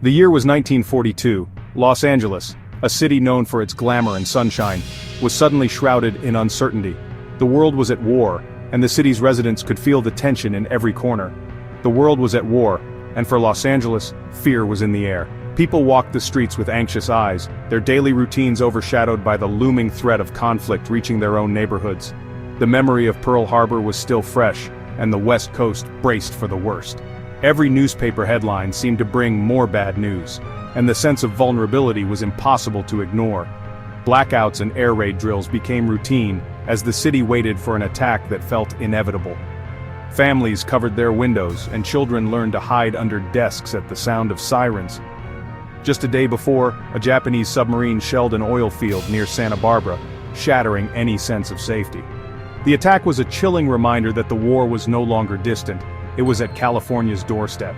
The year was 1942. Los Angeles, a city known for its glamour and sunshine, was suddenly shrouded in uncertainty. The world was at war, and the city's residents could feel the tension in every corner. The world was at war, and for Los Angeles, fear was in the air. People walked the streets with anxious eyes, their daily routines overshadowed by the looming threat of conflict reaching their own neighborhoods. The memory of Pearl Harbor was still fresh, and the West Coast braced for the worst. Every newspaper headline seemed to bring more bad news, and the sense of vulnerability was impossible to ignore. Blackouts and air raid drills became routine, as the city waited for an attack that felt inevitable. Families covered their windows, and children learned to hide under desks at the sound of sirens. Just a day before, a Japanese submarine shelled an oil field near Santa Barbara, shattering any sense of safety. The attack was a chilling reminder that the war was no longer distant. It was at California's doorstep.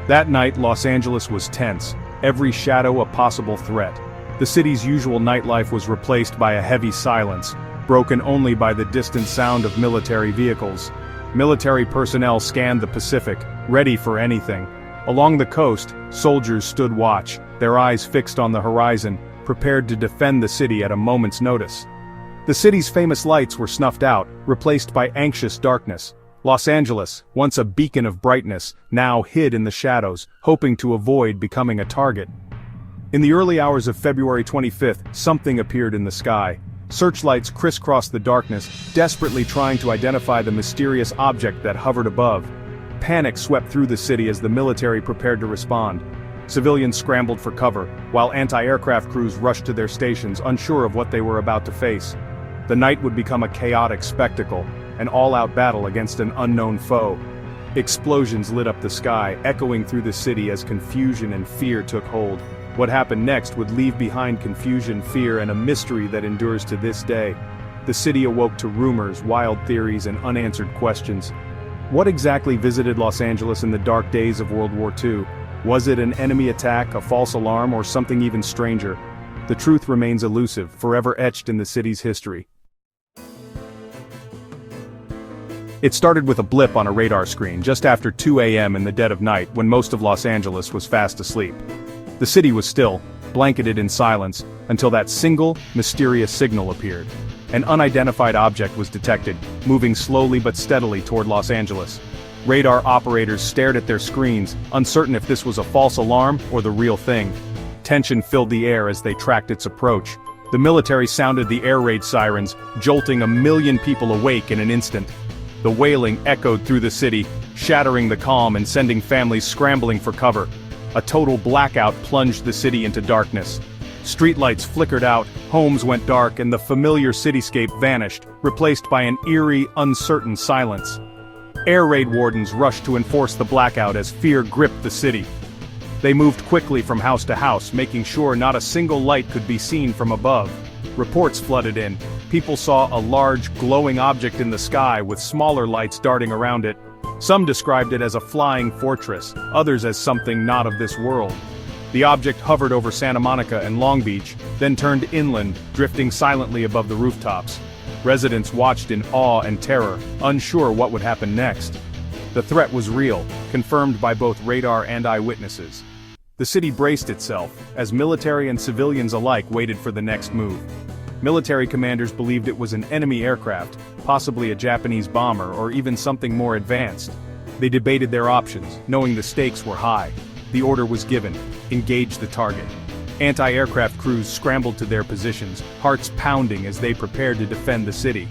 That night, Los Angeles was tense, every shadow a possible threat. The city's usual nightlife was replaced by a heavy silence, broken only by the distant sound of military vehicles. Military personnel scanned the Pacific, ready for anything. Along the coast, soldiers stood watch, their eyes fixed on the horizon, prepared to defend the city at a moment's notice. The city's famous lights were snuffed out, replaced by anxious darkness. Los Angeles, once a beacon of brightness, now hid in the shadows, hoping to avoid becoming a target. In the early hours of February 25th, something appeared in the sky. Searchlights crisscrossed the darkness, desperately trying to identify the mysterious object that hovered above. Panic swept through the city as the military prepared to respond. Civilians scrambled for cover, while anti-aircraft crews rushed to their stations, unsure of what they were about to face. The night would become a chaotic spectacle, an all-out battle against an unknown foe. Explosions lit up the sky, echoing through the city as confusion and fear took hold. What happened next would leave behind confusion, fear, and a mystery that endures to this day. The city awoke to rumors, wild theories, and unanswered questions. What exactly visited Los Angeles in the dark days of World War II? Was it an enemy attack, a false alarm, or something even stranger? The truth remains elusive, forever etched in the city's history. It started with a blip on a radar screen just after 2 a.m. in the dead of night, when most of Los Angeles was fast asleep. The city was still, blanketed in silence, until that single, mysterious signal appeared. An unidentified object was detected, moving slowly but steadily toward Los Angeles. Radar operators stared at their screens, uncertain if this was a false alarm or the real thing. Tension filled the air as they tracked its approach. The military sounded the air raid sirens, jolting 1 million people awake in an instant. The wailing echoed through the city, shattering the calm and sending families scrambling for cover. A total blackout plunged the city into darkness. Streetlights flickered out, homes went dark, and the familiar cityscape vanished, replaced by an eerie, uncertain silence. Air raid wardens rushed to enforce the blackout as fear gripped the city. They moved quickly from house to house, making sure not a single light could be seen from above. Reports flooded in. People saw a large, glowing object in the sky with smaller lights darting around it. Some described it as a flying fortress, others as something not of this world. The object hovered over Santa Monica and Long Beach, then turned inland, drifting silently above the rooftops. Residents watched in awe and terror, unsure what would happen next. The threat was real, confirmed by both radar and eyewitnesses. The city braced itself, as military and civilians alike waited for the next move. Military commanders believed it was an enemy aircraft, possibly a Japanese bomber or even something more advanced. They debated their options, knowing the stakes were high. The order was given: engage the target. Anti-aircraft crews scrambled to their positions, hearts pounding as they prepared to defend the city.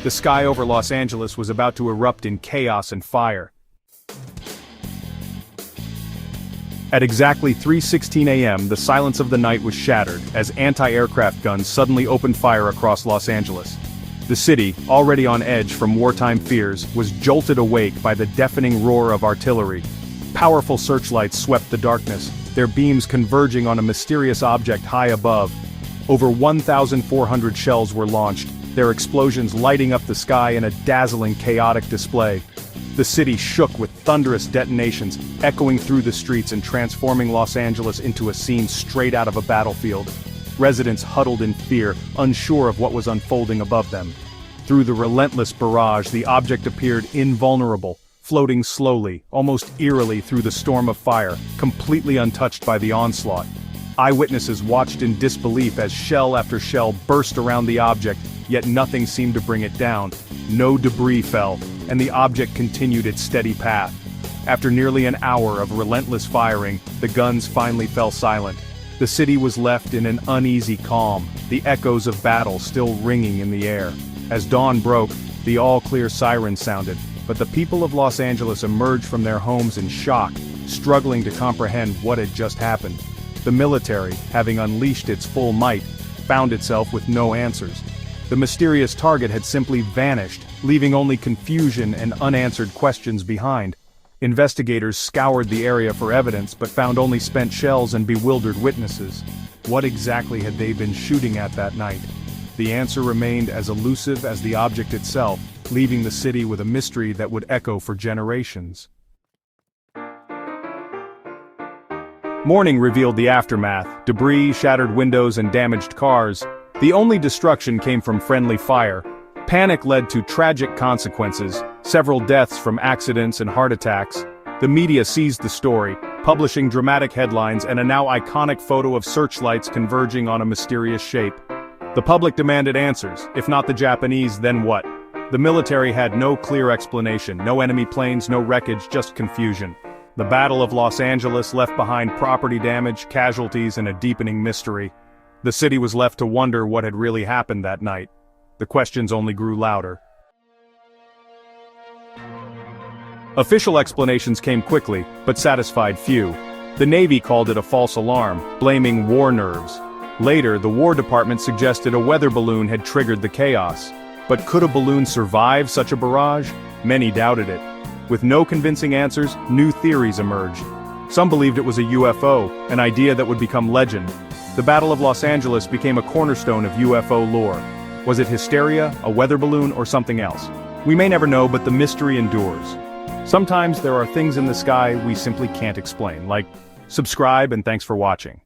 The sky over Los Angeles was about to erupt in chaos and fire. At exactly 3:16 a.m., the silence of the night was shattered as anti-aircraft guns suddenly opened fire across Los Angeles. The city, already on edge from wartime fears, was jolted awake by the deafening roar of artillery. Powerful searchlights swept the darkness, their beams converging on a mysterious object high above. Over 1,400 shells were launched, their explosions lighting up the sky in a dazzling, chaotic display. The city shook with thunderous detonations, echoing through the streets and transforming Los Angeles into a scene straight out of a battlefield. Residents huddled in fear, unsure of what was unfolding above them. Through the relentless barrage, the object appeared invulnerable, floating slowly, almost eerily through the storm of fire, completely untouched by the onslaught. Eyewitnesses watched in disbelief as shell after shell burst around the object, yet nothing seemed to bring it down. No debris fell, and the object continued its steady path. After nearly an hour of relentless firing, the guns finally fell silent. The city was left in an uneasy calm, the echoes of battle still ringing in the air. As dawn broke, the all-clear siren sounded, but the people of Los Angeles emerged from their homes in shock, struggling to comprehend what had just happened. The military, having unleashed its full might, found itself with no answers. The mysterious target had simply vanished, leaving only confusion and unanswered questions behind. Investigators scoured the area for evidence but found only spent shells and bewildered witnesses. What exactly had they been shooting at that night? The answer remained as elusive as the object itself, leaving the city with a mystery that would echo for generations. Morning revealed the aftermath: debris, shattered windows, and damaged cars. The only destruction came from friendly fire. Panic led to tragic consequences, several deaths from accidents and heart attacks. The media seized the story, publishing dramatic headlines and a now iconic photo of searchlights converging on a mysterious shape. The public demanded answers. If not the Japanese, then what? The military had no clear explanation, no enemy planes, no wreckage, just confusion. The Battle of Los Angeles left behind property damage, casualties, and a deepening mystery. The city was left to wonder what had really happened that night. The questions only grew louder. Official explanations came quickly, but satisfied few. The Navy called it a false alarm, blaming war nerves. Later, the War Department suggested a weather balloon had triggered the chaos. But could a balloon survive such a barrage? Many doubted it. With no convincing answers, new theories emerged. Some believed it was a UFO, an idea that would become legend. The Battle of Los Angeles became a cornerstone of UFO lore. Was it hysteria, a weather balloon, or something else? We may never know, but the mystery endures. Sometimes there are things in the sky we simply can't explain, like subscribe and thanks for watching.